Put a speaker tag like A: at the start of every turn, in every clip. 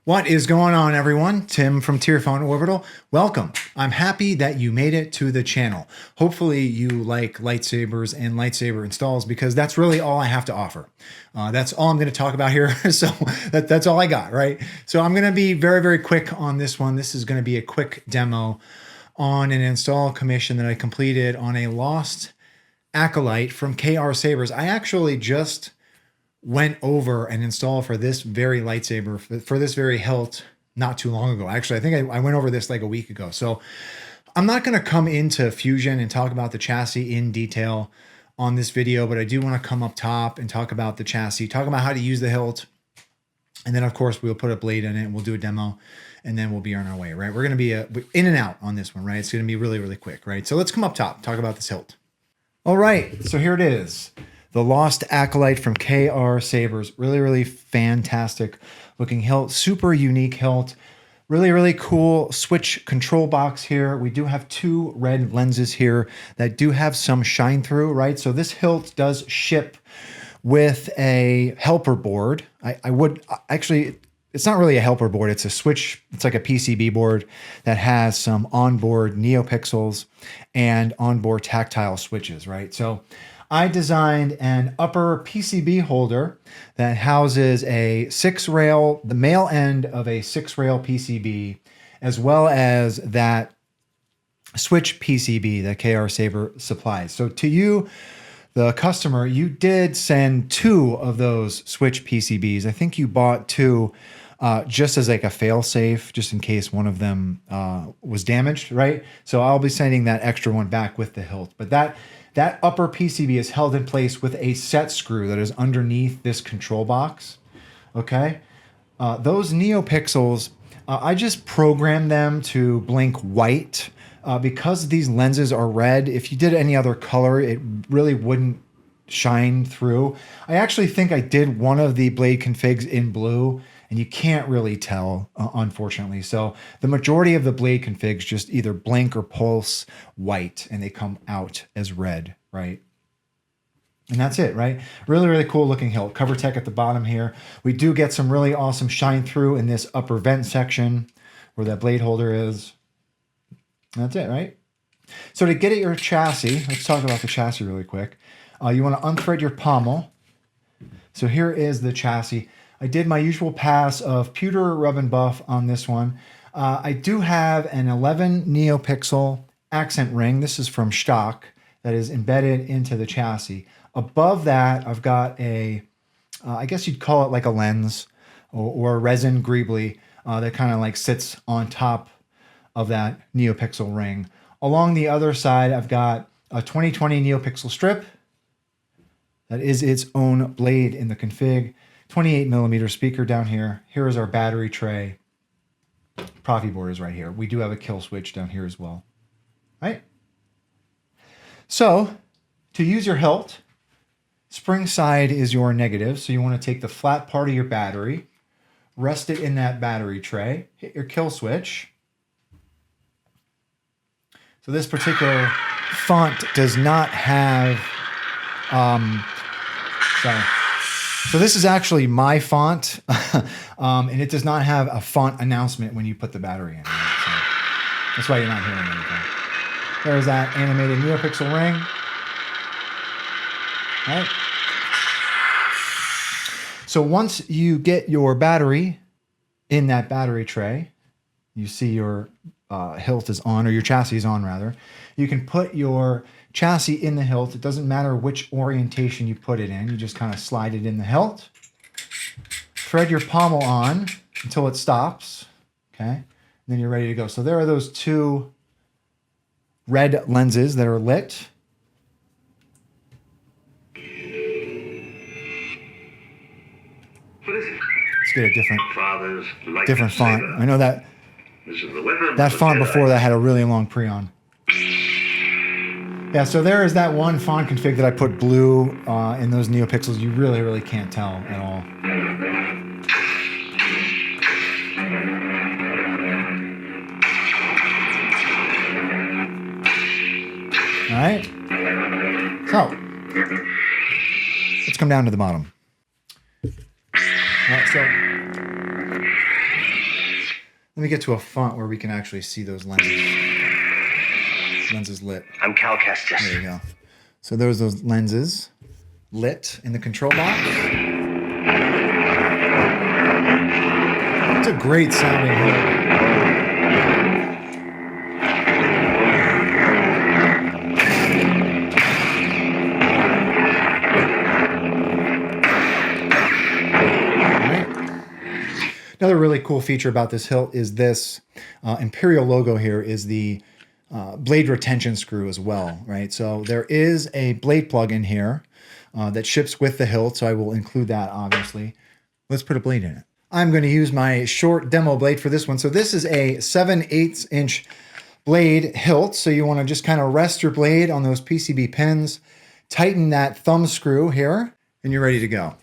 A: What is going on, everyone? Tim from Tearphone Orbital. Welcome. I'm happy that you made it to the channel. Hopefully you like lightsabers and lightsaber installs because that's really all I have to offer. That's all I'm going to talk about here. So that's all I got, right? So I'm going to be very, very quick on this one. This is going to be a quick demo on an install commission that I completed on a Lost Acolyte from CCsabers. I actually just went over and installed for this very lightsaber, for this very hilt, not too long ago. Actually, I think I went over this like a week ago. So I'm not going to come into Fusion and talk about the chassis in detail on this video, but I do want to come up top and talk about the chassis, talk about how to use the hilt. And then, of course, we'll put a blade in it and we'll do a demo and then we'll be on our way, right? We're going to be in and out on this one, right? It's going to be really, really quick, right? So let's come up top, talk about this hilt. All right, so here it is. The Lost Acolyte from CCsabers. Really, really fantastic looking hilt. Super unique hilt. Really, really cool switch control box here. We do have two red lenses here that do have some shine through, right? So this hilt does ship with a helper board. I would actually, it's not really a helper board. It's a switch. It's like a PCB board that has some onboard neopixels and onboard tactile switches, right? So I designed an upper PCB holder that houses a 6-rail, the male end of a 6-rail PCB, as well as that switch PCB that CCsabers supplies. So to you, the customer, you did send 2 of those switch PCBs. I think you bought 2 just as like a fail-safe, just in case one of them was damaged, right? So I'll be sending that extra one back with the hilt. But that upper PCB is held in place with a set screw that is underneath this control box, okay? Those neopixels, I just programmed them to blink white. Because these lenses are red, if you did any other color, it really wouldn't shine through. I actually think I did one of the blade configs in blue, and you can't really tell, unfortunately. So the majority of the blade configs just either blink or pulse white, and they come out as red, right? And that's it, right? Really, really cool looking hilt. Cover tech at the bottom here. We do get some really awesome shine through in this upper vent section where that blade holder is. That's it, right? So to get at your chassis, let's talk about the chassis really quick. You want to unthread your pommel. So here is the chassis. I did my usual pass of pewter rub and buff on this one. I do have an 11 neopixel accent ring. This is from Shtok that is embedded into the chassis. Above that, I've got a, I guess you'd call it like a lens or a resin greeeble that kind of like sits on top of that neopixel ring. Along the other side, I've got a 2020 neopixel strip that is its own blade in the config. 28mm speaker down here. Here is our battery tray. Proffie board is right here. We do have a kill switch down here as well. Right? So, to use your hilt, spring side is your negative. So you want to take the flat part of your battery, rest it in that battery tray, hit your kill switch. So this particular font does not have, sorry. So this is actually my font, and it does not have a font announcement when you put the battery in. Right? So that's why you're not hearing anything. There's that animated neopixel ring. All right. So once you get your battery in that battery tray, you see your hilt is on, or your chassis is on rather. You can put your chassis in the hilt. It doesn't matter which orientation you put it in. You just kind of slide it in the hilt. Thread your pommel on until it stops. Okay. And then you're ready to go. So there are those 2 red lenses that are lit. Let's get a different font. I know that that font before that had a really long preon. Yeah, so there is that one font config that I put blue in those neopixels. You really, really can't tell at all. All right. So let's come down to the bottom. All right, so Let me get to a font where we can actually see those lenses. Lenses lit.
B: I'm Cal Kestis.
A: There you go. So there's those lenses lit in the control box. It's a great sounding hilt. Another really cool feature about this hilt is this Imperial logo here is the blade retention screw as well, right? So there is a blade plug in here that ships with the hilt, so I will include that, obviously. Let's put a blade in it. I'm going to use my short demo blade for this one. So this is a 7/8 inch blade hilt, so you want to just kind of rest your blade on those PCB pins, tighten that thumb screw here, and you're ready to go.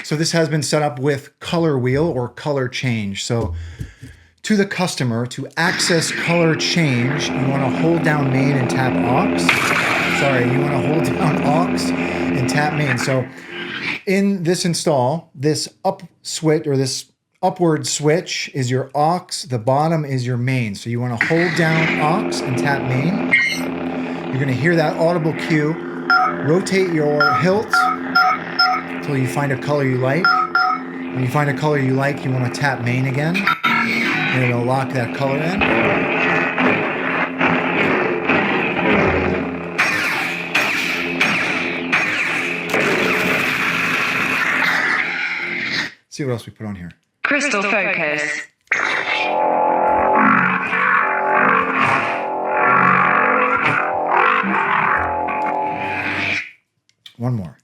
A: So this has been set up with color wheel or color change. So to the customer, to access color change, you want to hold down main and tap aux. Sorry, you want to hold down aux and tap main. So in this install, this up switch or this upward switch is your aux, the bottom is your main. So you want to hold down aux and tap main. You're going to hear that audible cue. Rotate your hilt until you find a color you like. When you find a color you like, you want to tap main again, and it'll lock that color in. Let's see what else we put on here.
C: Crystal focus.
A: One more.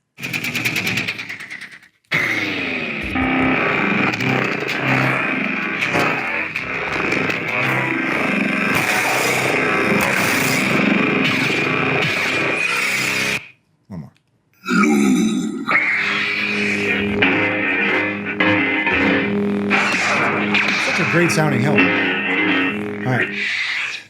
A: One more. Such a great sounding hilt. All right.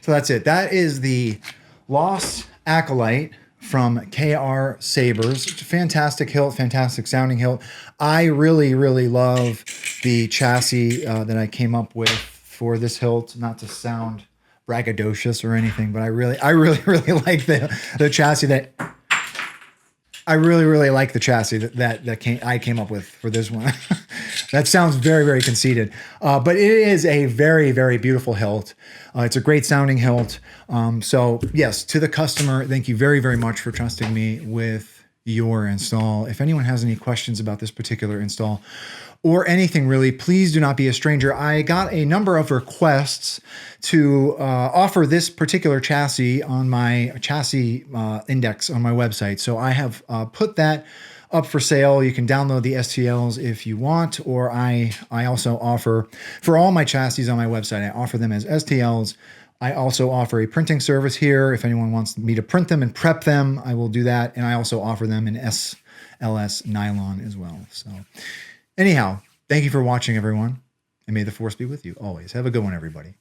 A: So that's it. That is the Lost Acolyte from CCsabers. It's a fantastic hilt, fantastic sounding hilt. I really, really love the chassis that I came up with for this hilt. Not to sound braggadocious or anything, but I really like the chassis that I really like the chassis that I came up with for this one. That sounds very, very conceited, but it is a very, very beautiful hilt. It's a great sounding hilt. So yes, to the customer, thank you very, very much for trusting me with your install. If anyone has any questions about this particular install or anything really, please do not be a stranger. I got a number of requests to offer this particular chassis on my chassis index on my website. So I have put that up for sale. You can download the STLs if you want, or I also offer, for all my chassis on my website, I offer them as STLs. I also offer a printing service here. If anyone wants me to print them and prep them, I will do that. And I also offer them in SLS nylon as well. So anyhow, thank you for watching, everyone. And may the force be with you always. Have a good one, everybody.